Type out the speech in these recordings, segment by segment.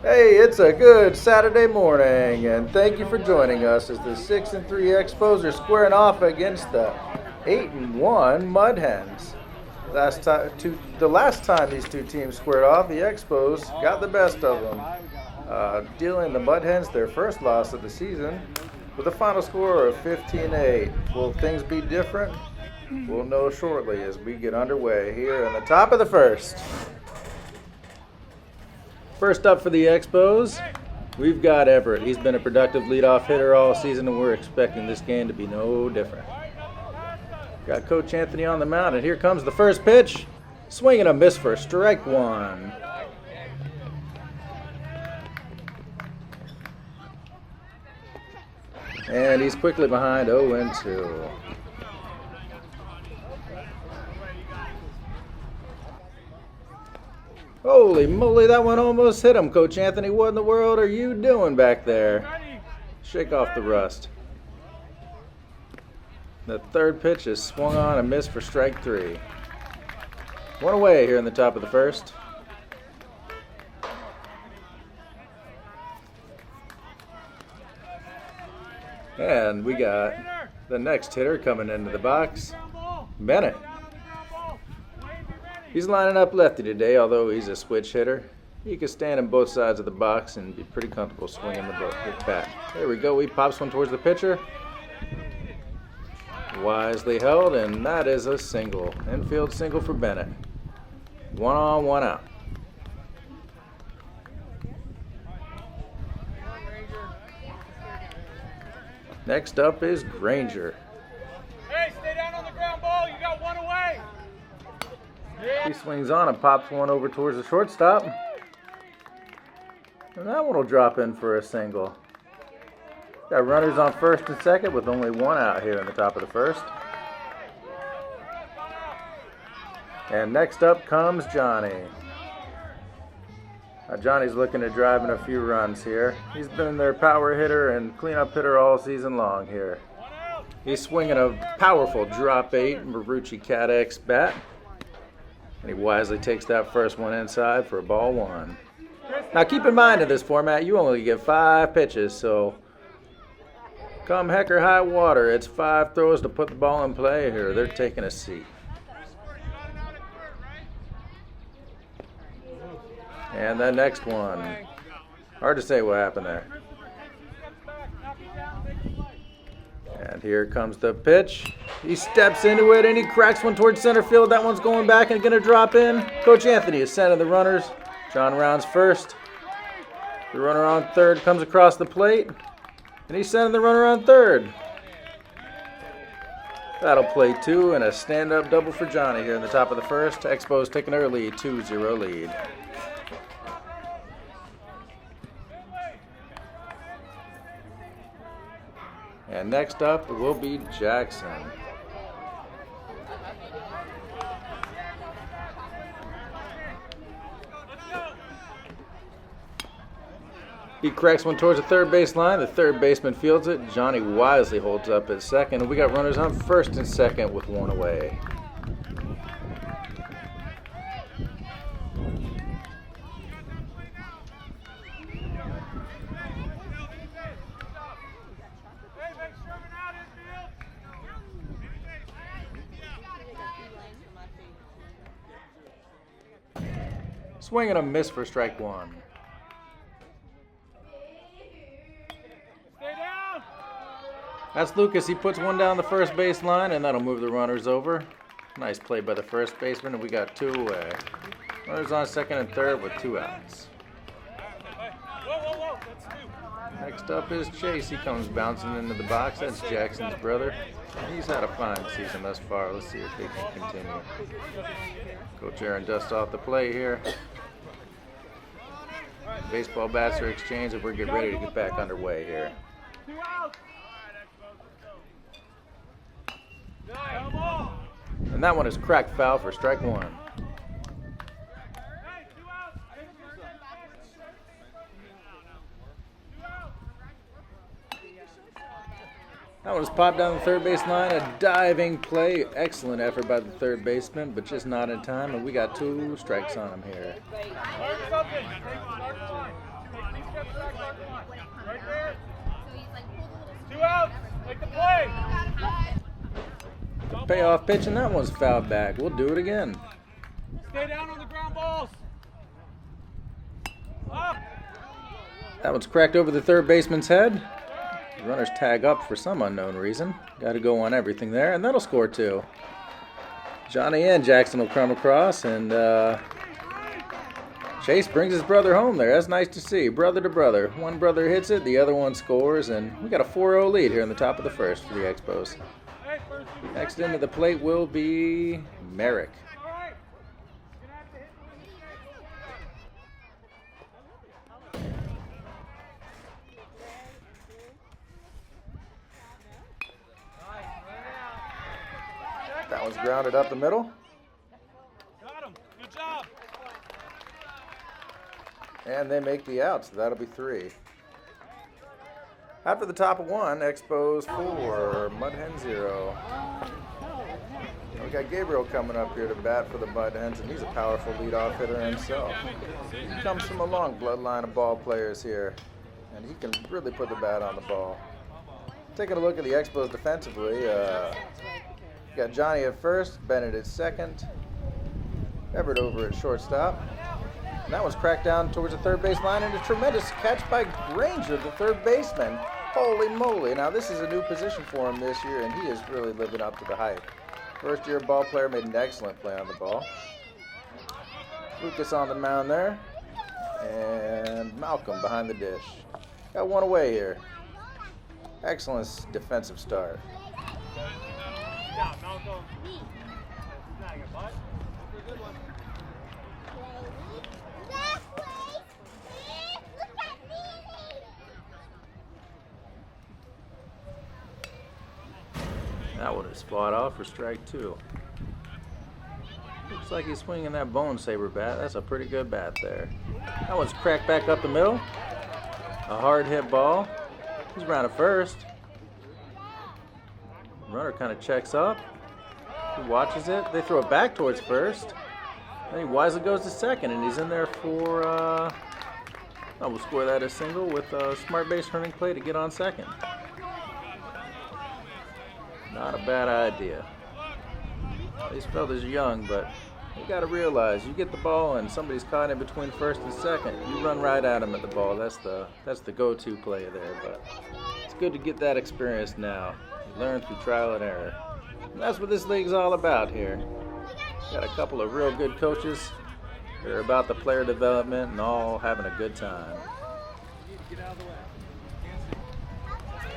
Hey, it's a good Saturday morning, and thank you for joining us as the 6-3 Expos are squaring off against the 8-1 Mudhens. The last time these two teams squared off, the Expos got the best of them, dealing the Mudhens their first loss of the season with a final score of 15-8. Will things be different? We'll know shortly as we get underway here in the top of the first. First up for the Expos, we've got Everett. He's been a productive leadoff hitter all season, and we're expecting this game to be no different. Got Coach Anthony on the mound, and here comes the first pitch. Swing and a miss for strike one. And he's quickly behind 0-2. Holy moly, that one almost hit him, Coach Anthony. What in the world are you doing back there? Shake off the rust. The third pitch is swung on and missed for strike three. One away here in the top of the first. And we got the next hitter coming into the box, Bennett. He's lining up lefty today, although he's a switch hitter. He can stand on both sides of the box and be pretty comfortable swinging the bat. There we go. He pops one towards the pitcher. Wisely held, and that is a single. Infield single for Bennett. 1 on, 1 out. Next up is Granger. Hey, stay down on the ground ball. You got one away. He swings on and pops one over towards the shortstop. And that one will drop in for a single. Got runners on first and second with only one out here in the top of the first. And next up comes Johnny. Johnny's looking to drive in a few runs here. He's been their power hitter and cleanup hitter all season long here. He's swinging a powerful drop 8 Marucci Cat X bat. And he wisely takes that first one inside for a ball 1. Now keep in mind in this format, you only get 5 pitches, so come heck or high water, it's 5 throws to put the ball in play here. They're taking a seat. And the next one. Hard to say what happened there. And here comes the pitch. He steps into it and he cracks one towards center field. That one's going back and going to drop in. Coach Anthony is sending the runners. John rounds first. The runner on third comes across the plate. And he's sending the runner on third. That'll play 2 and a stand-up double for Johnny here in the top of the first. Expos taking early 2-0 lead. And next up will be Jackson. He cracks one towards the third base line. The third baseman fields it. Johnny wisely holds up at second. And we got runners on first and second with one away. Swing and a miss for strike 1. Stay down. That's Lucas. He puts one down the first base line, and that'll move the runners over. Nice play by the first baseman, and we got 2 away. Runners on second and third with 2 outs. Whoa. That's 2. Next up is Chase. He comes bouncing into the box. That's Jackson's brother. He's had a fine season thus far. Let's see if he can continue. Coach Aaron dusts off the play here. Baseball bats are exchanged, and we're getting ready to get back underway here. 2 outs. And that one is cracked foul for strike 1. That one's popped down the third base line. A diving play. Excellent effort by the third baseman, but just not in time. And we got 2 strikes on him here. Right there. 2 outs. Make the play. Payoff pitch, and that one's fouled back. We'll do it again. Stay down on the ground balls. Up. That one's cracked over the third baseman's head. The runners tag up for some unknown reason. Got to go on everything there, and that'll score 2. Johnny and Jackson will come across, and Chase brings his brother home there. That's nice to see. Brother to brother. One brother hits it, the other one scores, and we got a 4-0 lead here in the top of the first for the Expos. Next into the plate will be Merrick. That one's grounded up the middle. Got him. Good job. And they make the out, so that'll be 3. After the top of 1, Expos 4, Mudhens 0. We got Gabriel coming up here to bat for the Mudhens, and he's a powerful leadoff hitter himself. He comes from a long bloodline of ball players here, and he can really put the bat on the ball. Taking a look at the Expos defensively, you got Johnny at first, Bennett at second, Everett over at shortstop. And that one's cracked down towards the third base line, and a tremendous catch by Granger, the third baseman. Holy moly. Now this is a new position for him this year, and he is really living up to the hype. First year ball player, made an excellent play on the ball. Lucas on the mound there, and Malcolm behind the dish. Got one away here. Excellent defensive start. Yeah, Malcolm. Snag it, bud. Good one. That one is fought off for strike 2. Looks like he's swinging that bone saber bat. That's a pretty good bat there. That one's cracked back up the middle. A hard hit ball. He's around at first. Runner kind of checks up. He watches it. They throw it back towards first. Then he wisely goes to second, and he's in there for, we'll score that as single with a smart base running play to get on second. Not a bad idea. These fellas are young, but you got to realize you get the ball and somebody's caught in between first and second, you run right at them at the ball. That's the go-to play there. But it's good to get that experience now. You learn through trial and error. And that's what this league's all about here. Got a couple of real good coaches. They're about the player development and all having a good time.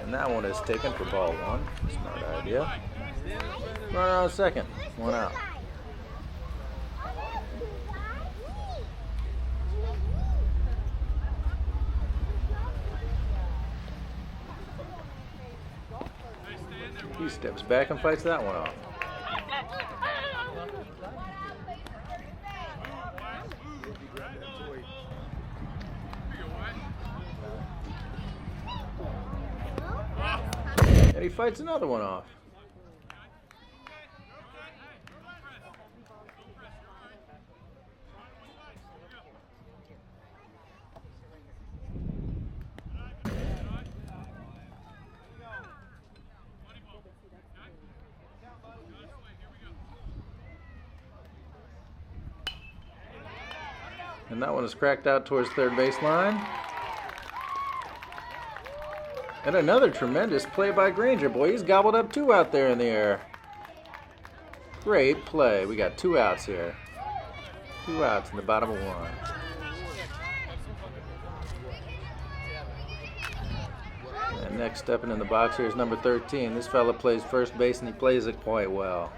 And that one is taken for ball 1. Smart idea. Runner on second. 1 out. He steps back and fights that one off. And he fights another one off. And that one is cracked out towards third baseline. And another tremendous play by Granger. Boy, he's gobbled up 2 out there in the air. Great play. We got 2 outs here. 2 outs in the bottom of 1. And next stepping in the box here is number 13. This fella plays first base, and he plays it quite well.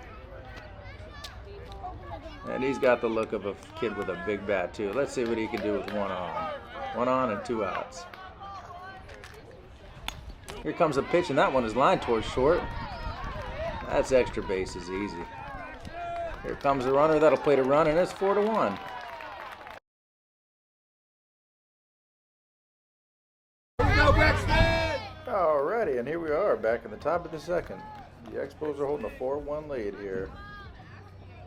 And he's got the look of a kid with a big bat, too. Let's see what he can do with 1 on. 1 on and 2 outs. Here comes a pitch, and that one is lined towards short. That's extra bases easy. Here comes the runner. That'll play to run, and it's 4-1. Alrighty, and here we are back in the top of the second. The Expos are holding a 4-1 lead here.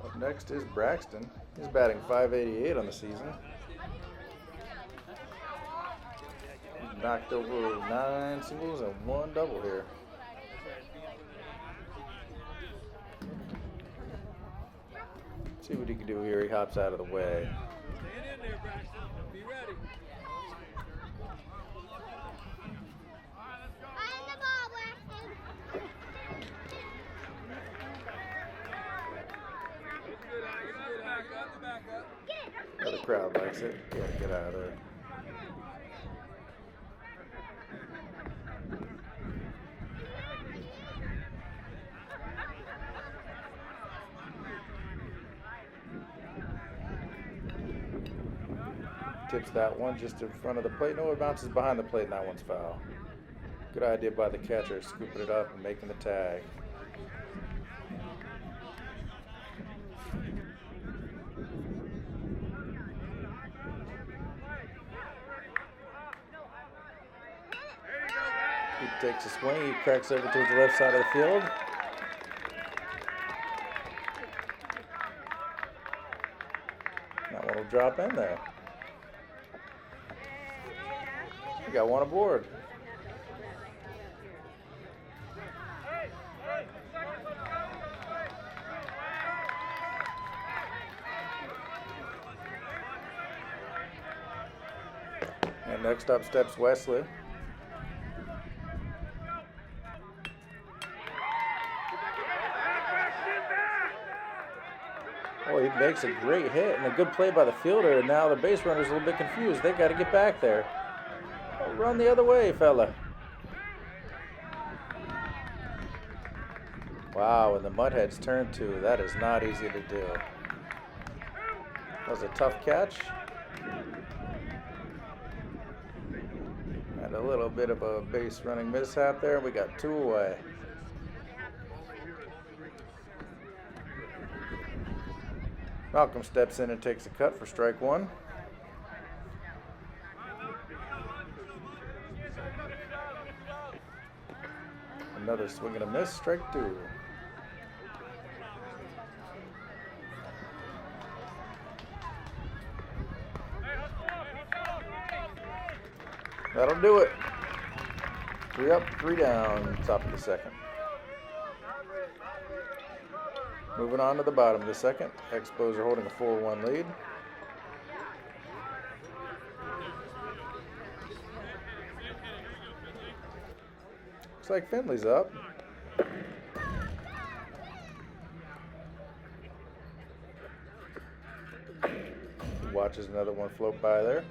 Up next is Braxton. He's batting .588 on the season. knocked over 9 singles and 1 double here. See what he can do here. He hops out of the way. Stand in there, Braxton. Be ready. Yeah, the crowd likes it. You gotta get out of there. Tips that one just in front of the plate. No, it bounces behind the plate, and that one's foul. Good idea by the catcher, scooping it up and making the tag. He takes a swing. He cracks over towards the left side of the field. That one will drop in there. We got one aboard. And next up steps Wesley. Oh, he makes a great hit and a good play by the fielder. And now the base runner's a little bit confused. They got to get back there. Oh, run the other way, fella. Wow, and the Mudhens turn two. That is not easy to do. That was a tough catch. And a little bit of a base running mishap there. We got 2 away. Malcolm steps in and takes a cut for strike 1. Another swing and a miss, strike 2. That'll do it. 3 up, 3 down, top of the second. Moving on to the bottom of the second. Expos are holding a 4-1 lead. Looks like Finley's up. Watches another one float by there.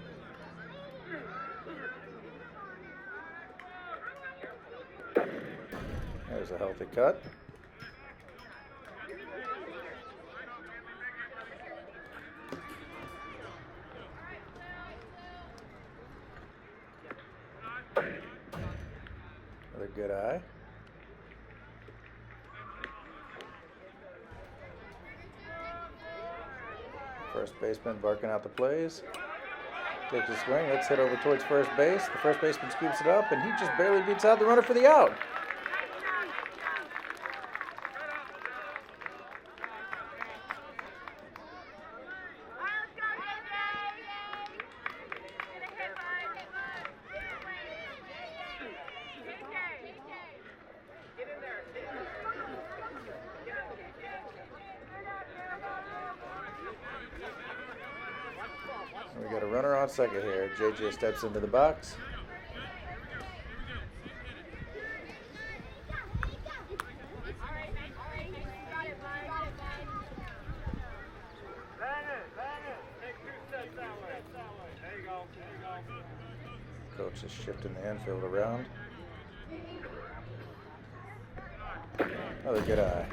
There's a healthy cut. Another good eye. First baseman barking out the plays. Takes a swing. Let's hit over towards first base. The first baseman scoops it up, and he just barely beats out the runner for the out. We got a runner on second here. JJ steps into the box. Coach is shifting the infield around. Another good eye.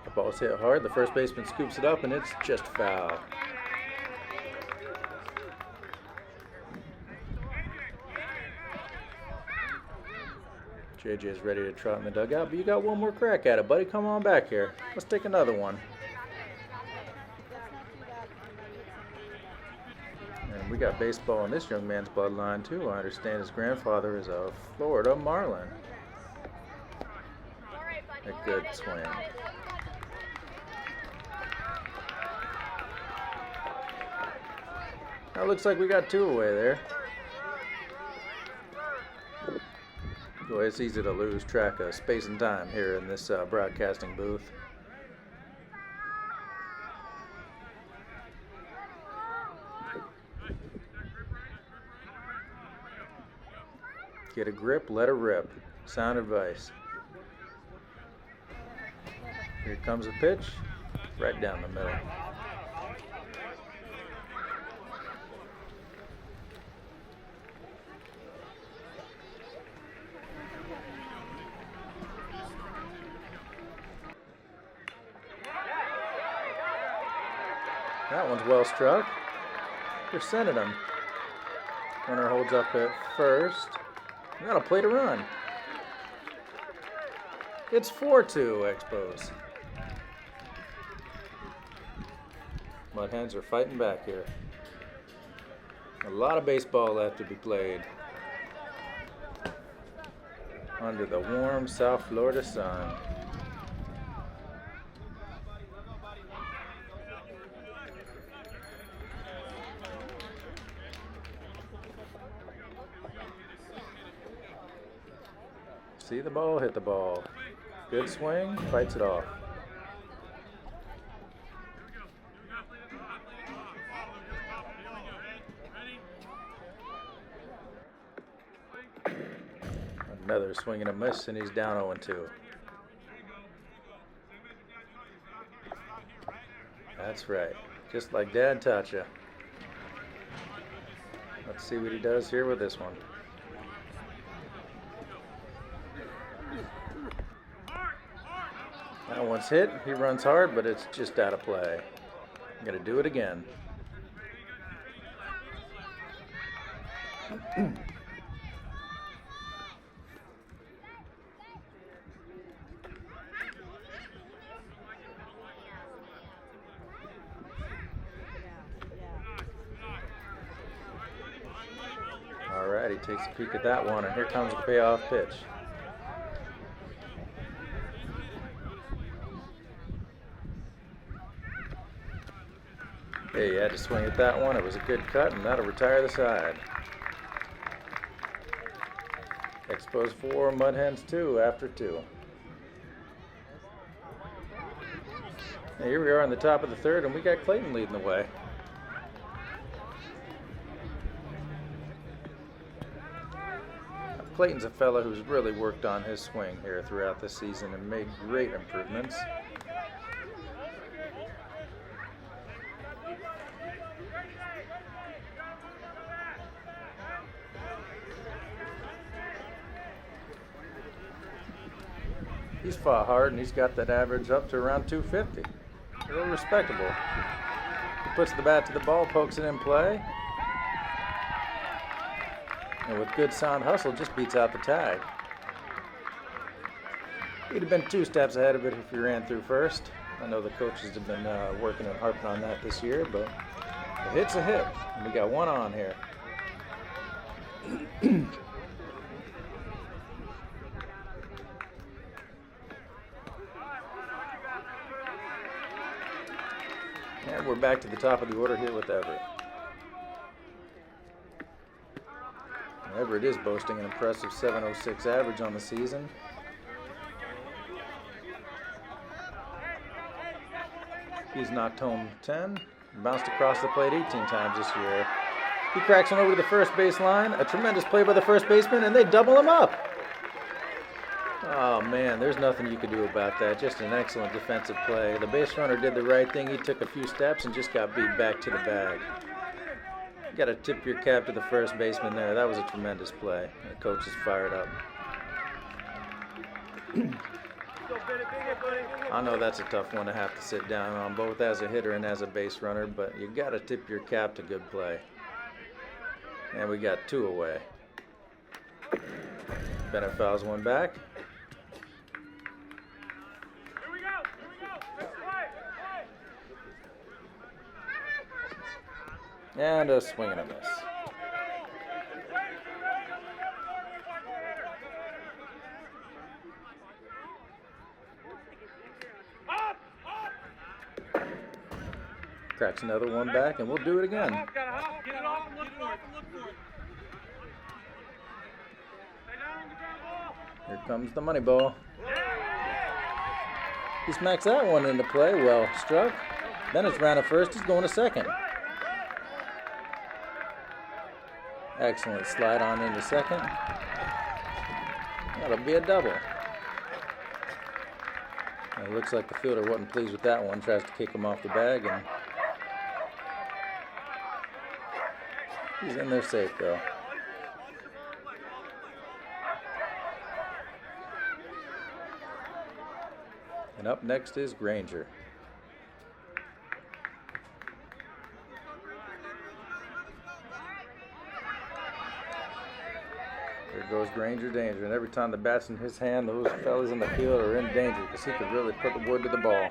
The ball's hit hard. The first baseman scoops it up, and it's just foul. JJ is ready to trot in the dugout, but you got one more crack at it, buddy. Come on back here. Let's take another one. And we got baseball in this young man's bloodline, too. I understand his grandfather is a Florida Marlin. A good swing. Now looks like we got 2 away there. Boy, it's easy to lose track of space and time here in this broadcasting booth. Get a grip, let her rip. Sound advice. Here comes a pitch, right down the middle. That one's well struck. They're sending him. Runner holds up at first. We got a play to run. It's 4-2 Expos. Mudhens are fighting back here. A lot of baseball left to be played under the warm South Florida sun. See the ball, hit the ball. Good swing, fights it off. Another swing and a miss, and he's down 0-2. That's right, just like Dad taught you. Let's see what he does here with this one. That one's hit. He runs hard, but it's just out of play. I'm going to do it again. All right, he takes a peek at that one, and here comes the payoff pitch. Hey, you had to swing at that one. It was a good cut, and that'll retire the side. Expos 4, Mudhens 2 after 2. Now here we are on the top of the third, and we got Clayton leading the way. Clayton's a fella who's really worked on his swing here throughout the season and made great improvements. He's fought hard, and he's got that average up to around 250. Real respectable. He puts the bat to the ball, pokes it in play, and with good sound hustle, just beats out the tag. He'd have been 2 steps ahead of it if he ran through first. I know the coaches have been working and harping on that this year, but a hit's a hit. And we got one on here. And we're back to the top of the order here with Everett. Everett is boasting an impressive .706 average on the season. He's knocked home 10, bounced across the plate 18 times this year. He cracks one over to the first base line. A tremendous play by the first baseman, and they double him up. Oh man, there's nothing you can do about that. Just an excellent defensive play. The base runner did the right thing. He took a few steps and just got beat back to the bag. You got to tip your cap to the first baseman there. That was a tremendous play. The coach is fired up. I know that's a tough one to have to sit down on, both as a hitter and as a base runner, but you got to tip your cap to good play. And we got 2 away. Bennett fouls one back. And a swing and a miss. Cracks another one back, and we'll do it again. Get it off and look for it. Stay down, get down, ball. Here comes the money ball. He smacks that one into play. Well struck. Then it's round at first. He's going to second. Excellent slide on into second. That'll be a double. And it looks like the fielder wasn't pleased with that one. Tries to kick him off the bag, and he's in there safe though. And up next is Granger. There goes Granger, danger. And every time the bat's in his hand, those fellas in the field are in danger because he could really put the wood to the ball.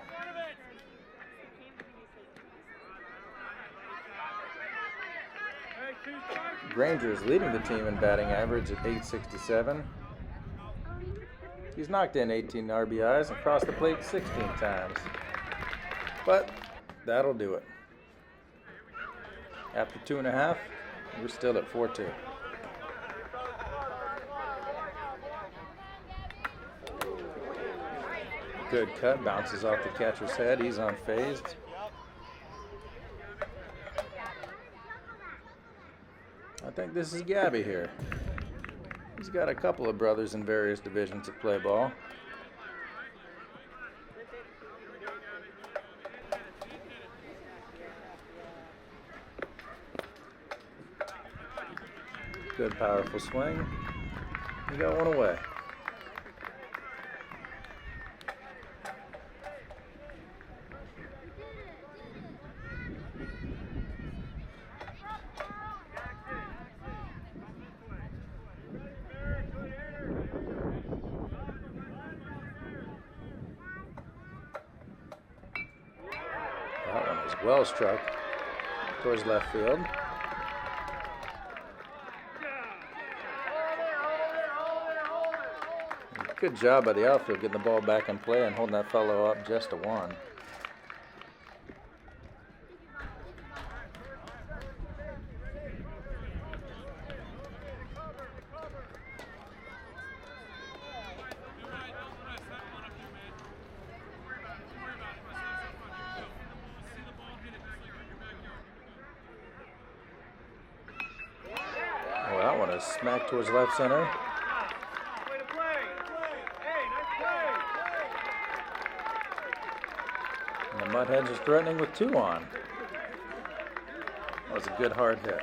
Granger is leading the team in batting average at .867. He's knocked in 18 RBIs and crossed the plate 16 times. But that'll do it. After 2.5, we're still at 4-2. Good cut, bounces off the catcher's head. He's unfazed. I think this is Gabby here. He's got a couple of brothers in various divisions that play ball. Good, powerful swing. He got one away. That one is well struck towards left field. Good job by the outfield getting the ball back in play and holding that fellow up just to one. Oh, that one is smacked towards left center. And the Mudhens is threatening with 2 on. That was a good hard hit.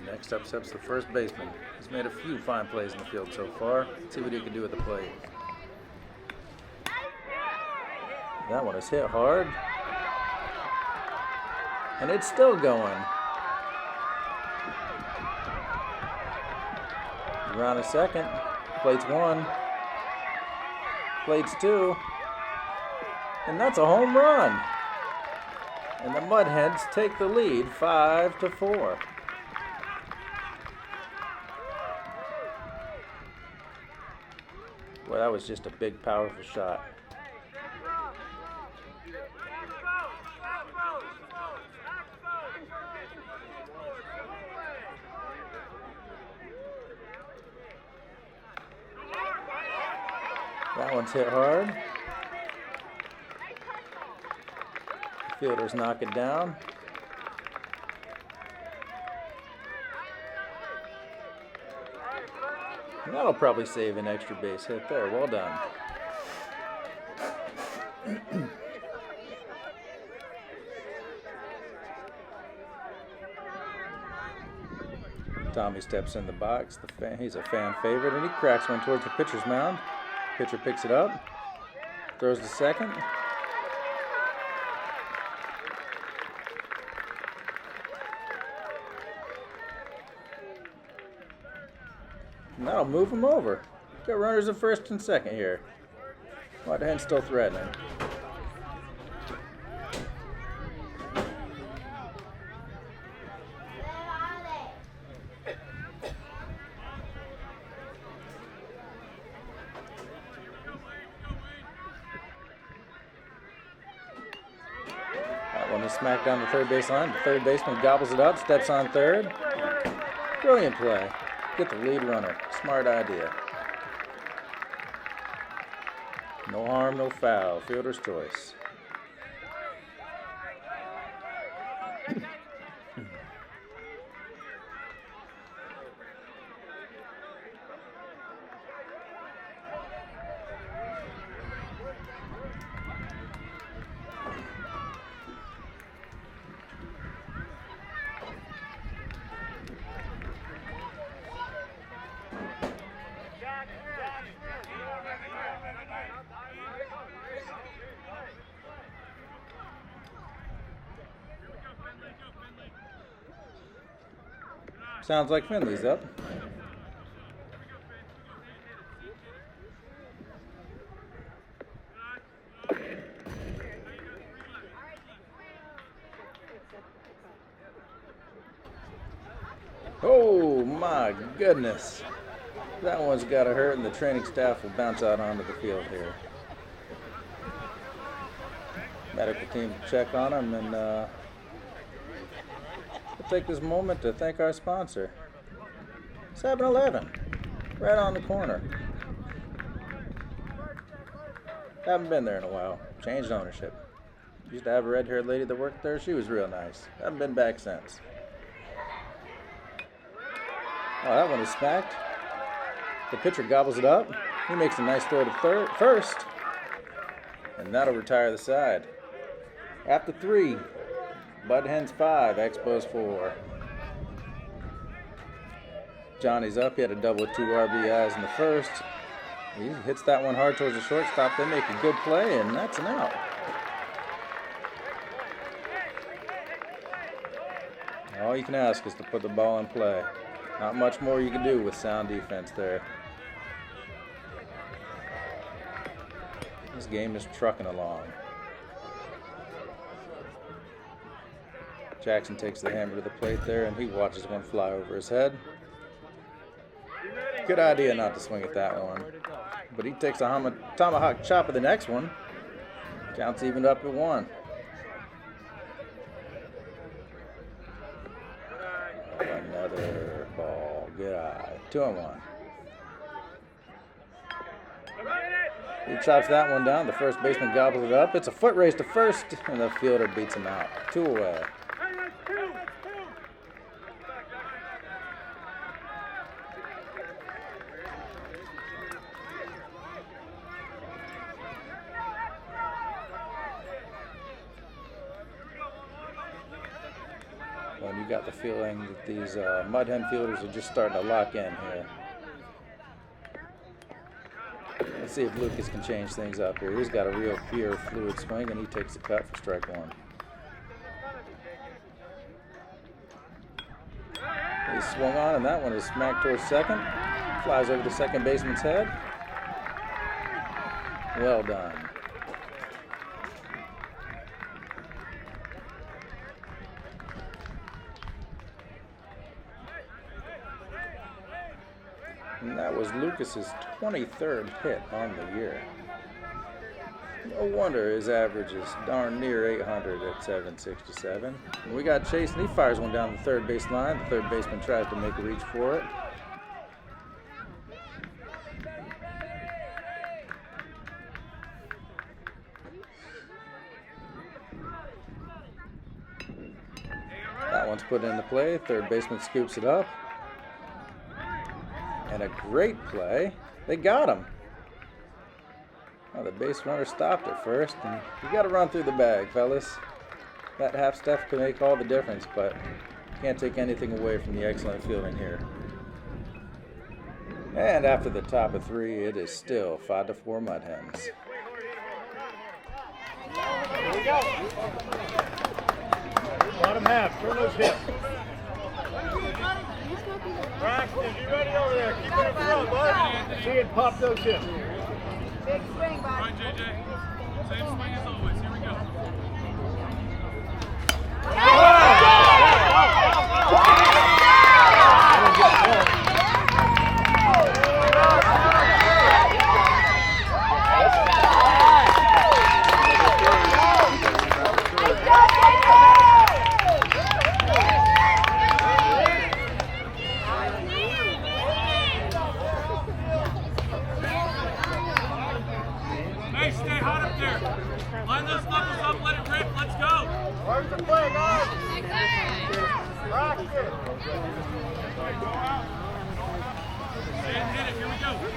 Next up steps the first baseman. He's made a few fine plays in the field so far. Let's see what he can do at the plate. That one is hit hard. And it's still going. Around a second. Plate's 1. Plate's 2. And that's a home run. And the Mudhens take the lead 5-4. Well, that was just a big, powerful shot. That one's hit hard. The fielders knock it down. And that'll probably save an extra base hit there. Well done. Tommy steps in the box. He's a fan favorite, and he cracks one towards the pitcher's mound. Pitcher picks it up, throws to second. And that'll move him over. Got runners at first and second here. Mudhens still threatening. is smacked down the third base line. The third baseman gobbles it up, steps on third. Brilliant play. Get the lead runner. Smart idea. No harm, no foul. Fielder's choice. Sounds like Finley's up. Oh my goodness. That one's got to hurt, and the training staff will bounce out onto the field here. Medical team will check on him, and we'll take this moment to thank our sponsor, 7-Eleven, right on the corner. Haven't been there in a while. Changed ownership. Used to have a red-haired lady that worked there. She was real nice. Haven't been back since. Oh, that one is smacked. The pitcher gobbles it up. He makes a nice throw to first. And that'll retire the side. After 3, Mudhens 5, Expos 4. Johnny's up. He had a double with 2 RBIs in the first. He hits that one hard towards the shortstop. They make a good play, and that's an out. All you can ask is to put the ball in play. Not much more you can do with sound defense there. This game is trucking along. Jackson takes the hammer to the plate there, and he watches one fly over his head. Good idea not to swing at that one. But he takes a tomahawk chop of the next one. Counts even up at 1. Another ball. Good eye. 2-1. He chops that one down. The first baseman gobbles it up. It's a foot race to first, and the fielder beats him out. 2 away. And you got the feeling that these Mudhen fielders are just starting to lock in here. Let's see if Lucas can change things up here. He's got a real pure fluid swing, and he takes the cut for strike 1. He swung on, and that one is smacked towards second. Flies over the second baseman's head. Well done. And that was Lucas's 23rd hit on the year. No wonder his average is darn near 800 at 767. And we got Chase, and he fires one down the third base line. The third baseman tries to make a reach for it. That one's put into play. Third baseman scoops it up. And a great play. They got him. Oh, the base runner stopped at first. And you got to run through the bag, fellas. That half step can make all the difference, but can't take anything away from the excellent fielding here. And after the top of 3, it is still 5-4 Mudhens. Here we go. Bottom half. Turn those hips. Braxton, you ready over there? Keep it in front, bud. See it pop those hips. Big swing, bud. All right, JJ. Same swing as always. Here we go. Where's the play, guys? Practice. Hit it, here we go. Good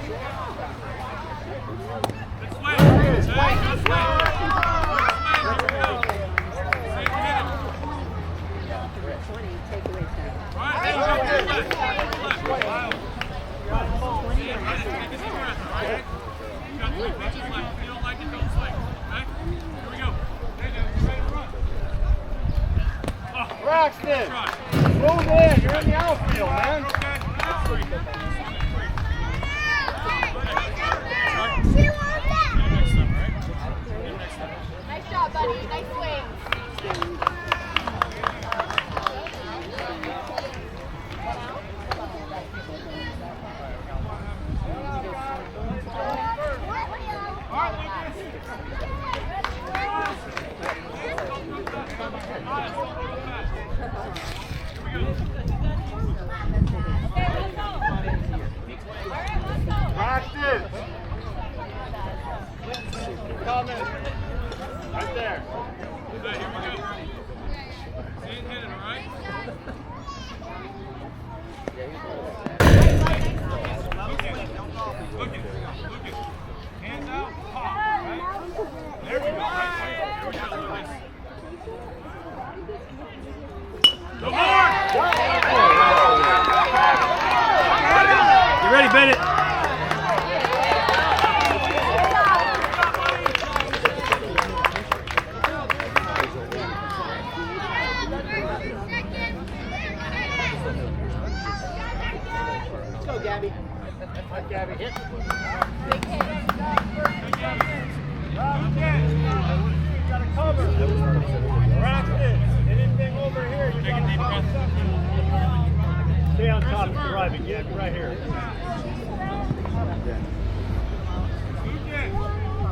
swing. Good swing. Good swing. Here we go. Hit it. All right, there you go. Left. Wow. Take a deep breath, all right? You got 3 pitches left. If you don't like it, don't swing. Okay? Here we go. Hey, you ready to run? Oh, Braxton, try. move in. You're in the outfield, man. Okay. That's 3. Nice job, buddy. Nice swing. Braxton. Coming. Right there. Okay, here we go. See it, hit it, all right? Look it. Hands out, pop, right? There we go, right there. There we go, Lucas. Go hard! You ready, Bennett? Let's go, Gabby. Let Gabby hit. Got to cover. Braxton, anything over here, you got to pop something. Stay on top of the driving, Gabby, right here. Lucas,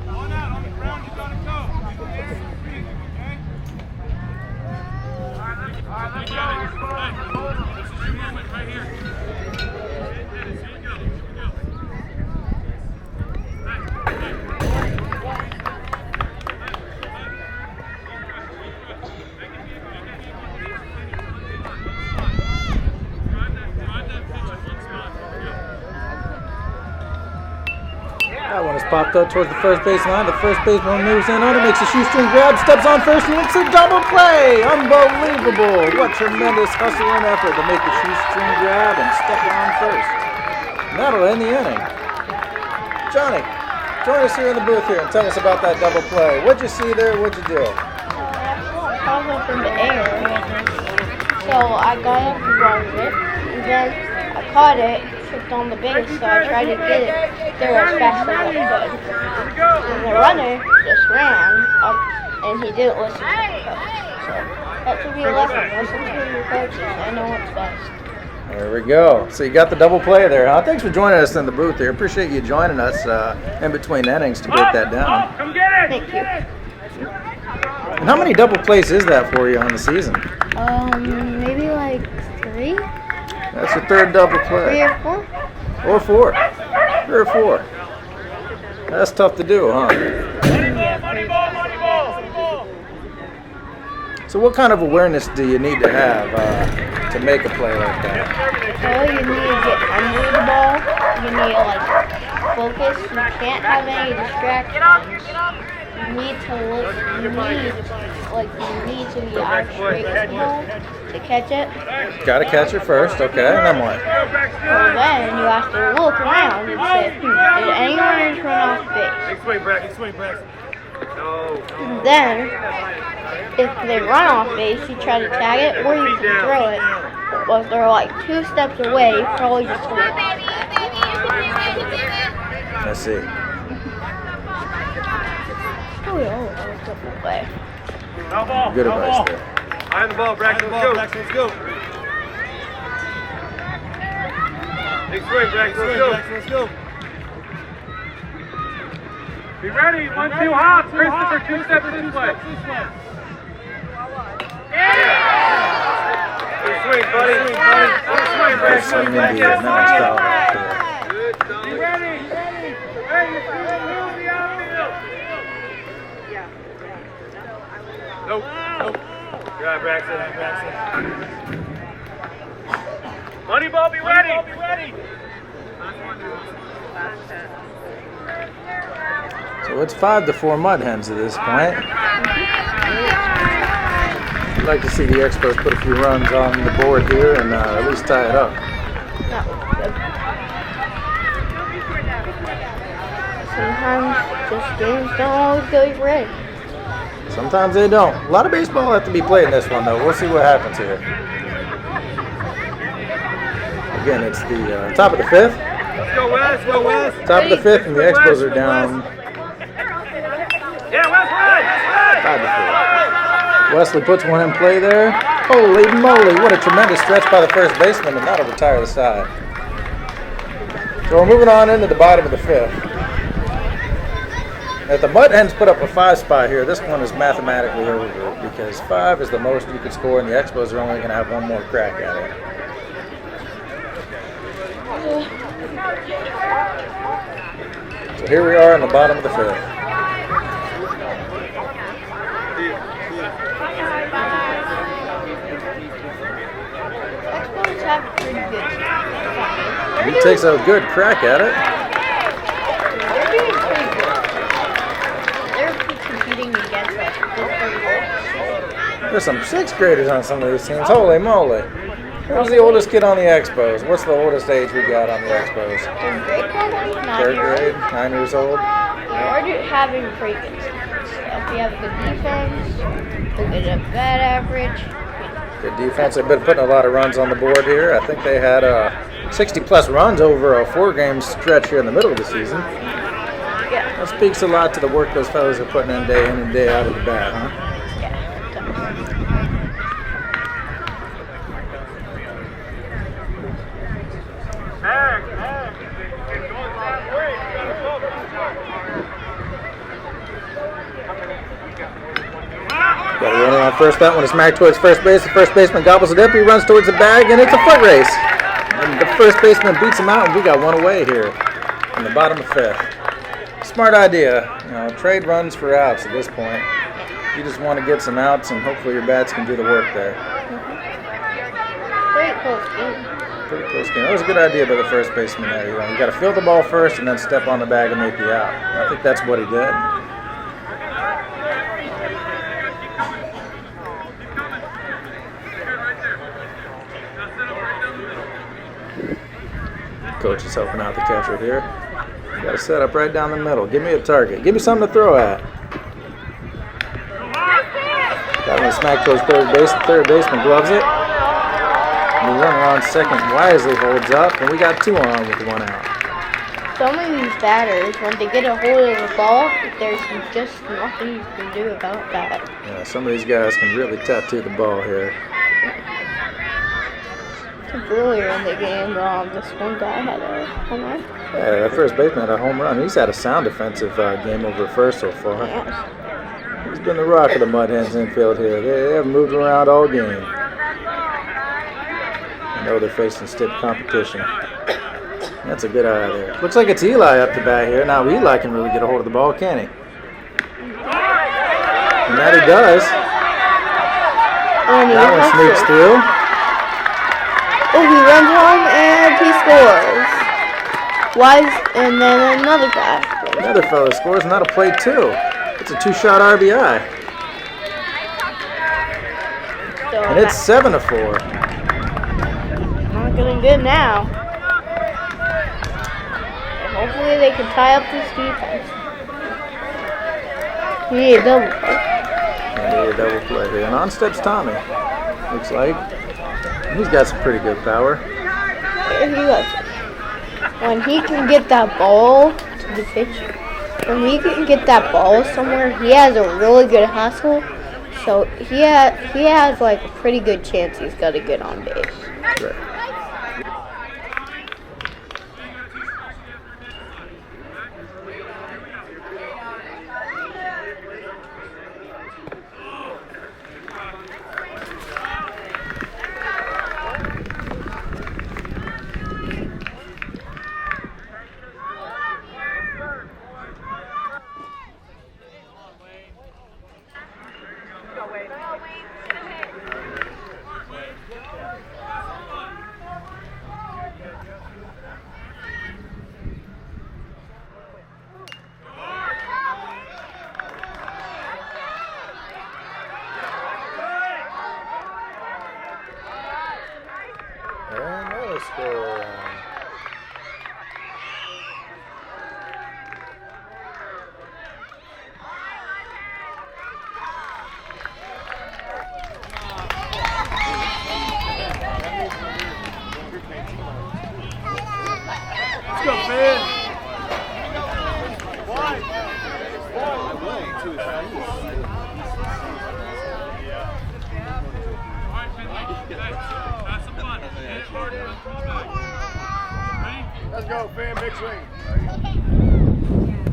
on out, on the ground, you gotta go. Get the air and breathe, okay? You got it. Hey, this is your moment right here. Hit it, here you go. Here we go. That one is popped up towards the first base line. The first baseman moves in on it, makes a shoestring grab, steps on first, and it's a double play! Unbelievable! What tremendous hustle and effort to make the shoestring grab and step on first. And that'll end the inning. Johnny, join us here in the booth here and tell us about that double play. What'd you see there? What'd you do? I was up in the air, so I got up and running it, and then I caught it, tripped on the base, so I tried to get it there as fast as I could. And the runner just ran up, and he didn't listen to the coach. So that should be a lesson. Listen to your coaches. I know what's best. There we go. So you got the double play there, huh? Thanks for joining us in the booth here. Appreciate you joining us in between innings to break that down. Come get it! Thank you. And how many double plays is that for you on the season? Maybe like 3? That's your third double 3 play. or 4? Or 4. 3 or 4. That's tough to do, huh? Money ball! So what kind of awareness do you need to have to make a play like that? So you need to get under the ball. You need to focus. You can't have any distractions. You need to look. You need to be out straight with the ball to catch it. Got to catch it first, okay? And then what? Well, then you have to look around and say, did anyone run off base? Swing, Braxton. No. And then, if they run off base, you try to tag it or you can throw it. But if they're like 2 steps away, you probably just throw it. Let's see. Oh, yeah, that was a good play. No ball. Good advice there. Behind the ball, Braxton. Let's go. Big swing, Braxton. Let's go. Be ready. 1-2 hops. Christopher, 2 steps this way. Good swing, buddy. Good swing, First swing Braxton. indeed. Nice foul right there. Be ready. Hey, you're through the outfield. Nope. Good job, Braxton. Moneyball, be ready. So it's 5-4 Mudhens at this point. I'd like to see the Expos put a few runs on the board here and at least tie it up. Sometimes just games don't always go your way. Sometimes they don't. A lot of baseball have to be played in this one, though. We'll see what happens here. Again, it's the top of the 5th. Let's go, Wes. Top of the 5th, and the Expos are down 5-4. Wesley puts one in play there. Holy moly, what a tremendous stretch by the first baseman, and that'll retire the side. So we're moving on into the bottom of the 5th. If the Mudhens put up a 5 spot here, this one is mathematically over because 5 is the most you could score, and the Expos are only going to have one more crack at it. So here we are in the bottom of the 5th. Expos have pretty good. He takes a good crack at it. They're doing pretty good. They're competing against us. There's some 6th graders on some of these teams. Holy moly. Who's the oldest kid on the Expos? What's the oldest age we got on the Expos? Third grade, 9 years old. We're having pretty good stuff. We have good defense, we get a bad average. Good defense. They've been putting a lot of runs on the board here. I think they had 60-plus runs over a 4-game stretch here in the middle of the season. Yeah. That speaks a lot to the work those fellas are putting in and day out of the bat, huh? Got a runner on first. That one is smacked towards first base. The first baseman gobbles it up. He runs towards the bag, and it's a foot race. And the first baseman beats him out, and we got one away here in the bottom of 5th. Smart idea. Trade runs for outs at this point. You just want to get some outs, and hopefully your bats can do the work there. Pretty close game. Pretty close game. That was a good idea by the first baseman there. You got to field the ball first, and then step on the bag and make the out. I think that's what he did. Coach is helping out the catcher here. You got to set up right down the middle. Give me a target. Give me something to throw at. That one smacked towards third base. The third baseman gloves it. And the runner on second wisely holds up, and we got 2 on with 1 out. Some of these batters, when they get a hold of the ball, there's just nothing you can do about that. Yeah, some of these guys can really tattoo the ball here. Earlier in the game, this one guy had a home run. Yeah, that first baseman had a home run. He's had a sound defensive game over first so far. Yes. He's been the rock of the Mudhens infield here. They have moved around all game. I know they're facing stiff competition. That's a good eye there. Looks like it's Eli up the bat here. Now Eli can really get a hold of the ball, can he? And that he does. That one sneaks through. Oh, he runs home and he scores. And then another guy. Another fellow scores, and that'll play 2. It's a 2-shot RBI. So And it's 7-4. not getting good now. And hopefully they can tie up this defense. We need a double play. And a double play here. And on steps Tommy. Looks like. He's got some pretty good power. When he can get that ball to the pitcher, when he can get that ball somewhere, he has a really good hustle. So he has like a pretty good chance he's got to get on base. Right. the score. Let's go, Finn. Let's go, Finn. Big swing.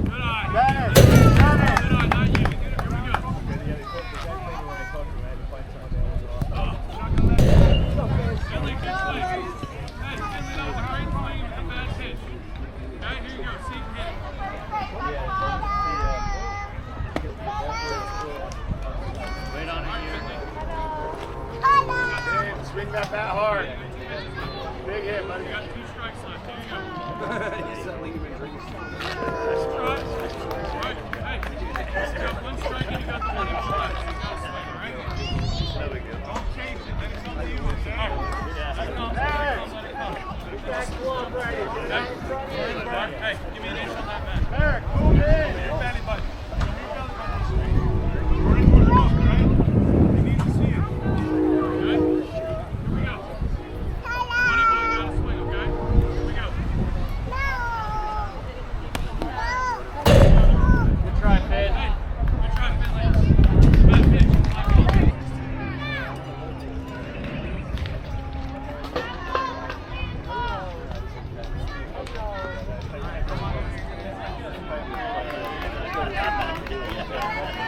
Good eye. Banner. Good eye, not you. Here we go. Finley, good swing. Hey, Finley, that was a great swing with a bad pitch. Okay, here you go. See, hit it. Wait on it, Finley. you. Swing that bat hard. Big hit, buddy. You got 2 strikes left. Here you go. He's selling him in drinks. Strike. Right. Hey, you got 1 strike and you got 20 strikes. You got to swing, all right? Don't change it. Then it's up to you. Okay? Let it come. Let it come. Back glove ready. Hey, give me an inch on that bat. Eric, move in. Batty button. We're in for the milk, right? He needs to see it. Okay? Here we go. Money ball, you gotta swing, okay? Here we go. Good try, Finn. Hey, good try, Finley. Bad pitch.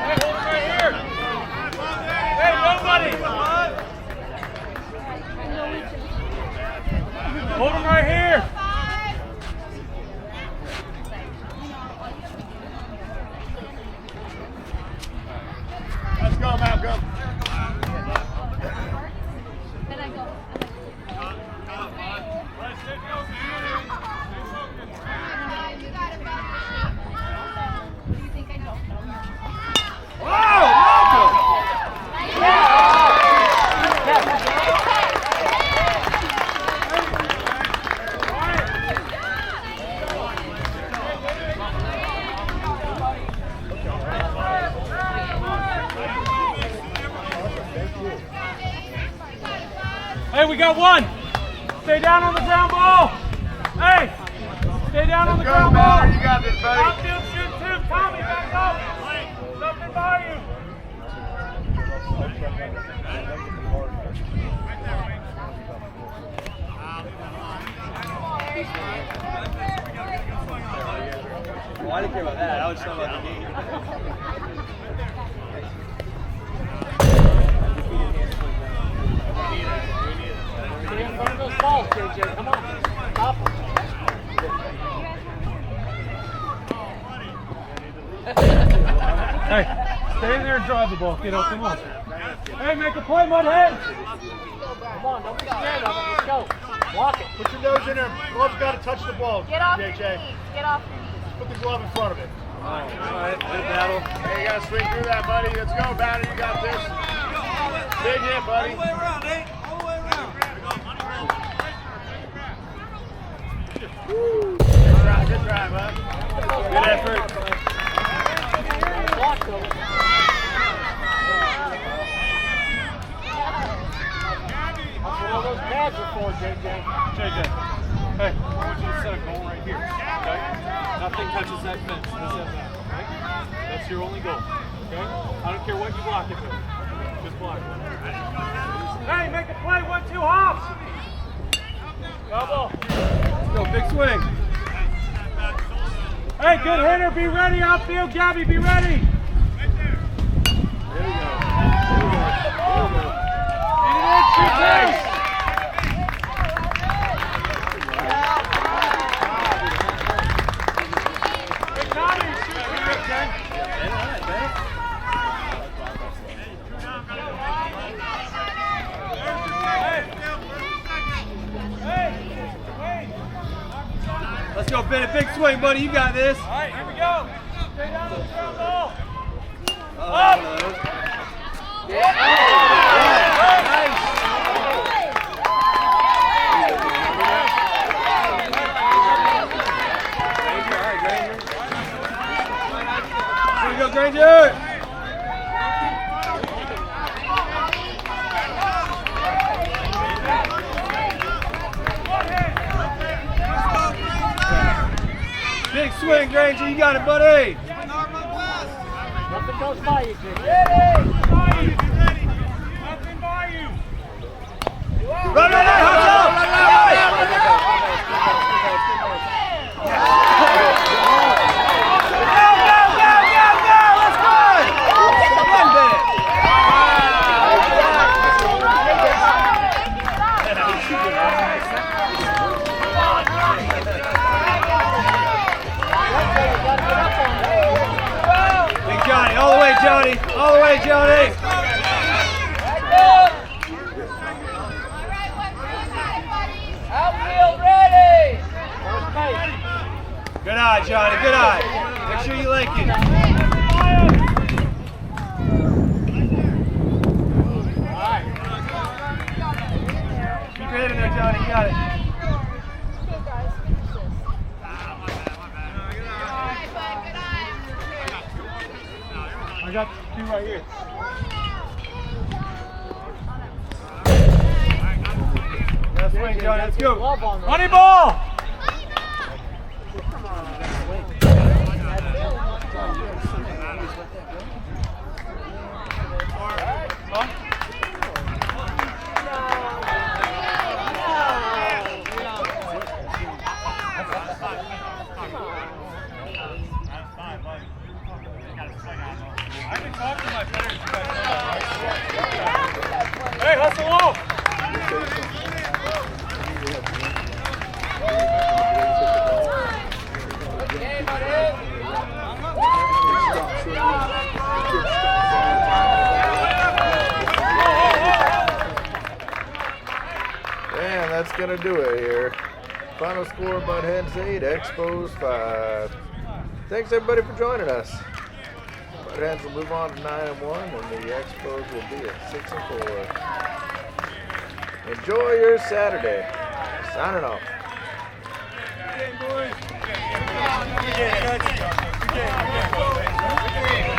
Hey, hold it right here. Hey, nobody. Hold him right here. Let's go, Malcolm. Then I go. You got it, buddy. What do you think I don't know? Wow, Malcolm. Hey, we got 1. Stay down on the ground ball. Hey, stay down on the Let's go, ground ball. Malcolm. You got this, buddy. Outfield shoot 2. Tommy, back up. Something by you. Well, I didn't care about that. I was talking about the game. Get in front of those balls, JJ. Come on. Stop them. Hey, stay there and drive the ball, kiddo. Come on. Hey, make a play, Mudhens. Come on. Don't be scared of it. Let's go. Block it. Put your nose in there. Glove's got to touch the ball. Get off your JJ. knees. Get off your knees. Put the glove in front of it. All right. Good battle. Hey, you got to swing through that, buddy. Let's go, batter. You got this. Big hit, buddy. All the way around, Nate. All the way around. Good try, bud. Good effort. Block those. That's what all those pads are for, JJ. JJ, hey, I want you to set a goal right here, okay? Nothing touches that fence. This and that, okay? That's your only goal, okay? I don't care what you block it with. Just block it. Hey, make a play, 1-2 hops! Double. Let's go, big swing. Hey, good hitter, be ready outfield. Gabby, be ready. There you go. Get it in, shoot nice. Hey, Tommy, shoot here, okay? Let's go, Bennett. Big swing, buddy. You got this. All right, here we go. Stay down on the ground ball. Up. Yeah. Nice. swing, Granger. You got it, buddy. Nothing goes by you, Jake. Nothing by you. Run, hustle! Go! Let's go! 1 minute. Big Johnny, all the way, Johnny. All the way, Johnny. Outfield ready! Good eye, Johnny. Good eye. Make sure you link it. Keep your head in there, Johnny. You got it. I got 2 right here. Let's swing, Johnny. Let's go. Glove on there. Money ball! I can talk to my players. Hey, hustle off! And that's going to do it here. Final score, Mudhens 8, Expos 5. Thanks everybody for joining us. Mudhens will move on to 9-1, and the Expos will be at 6-4. Enjoy your Saturday. Signing off. Good game, boys. Good game.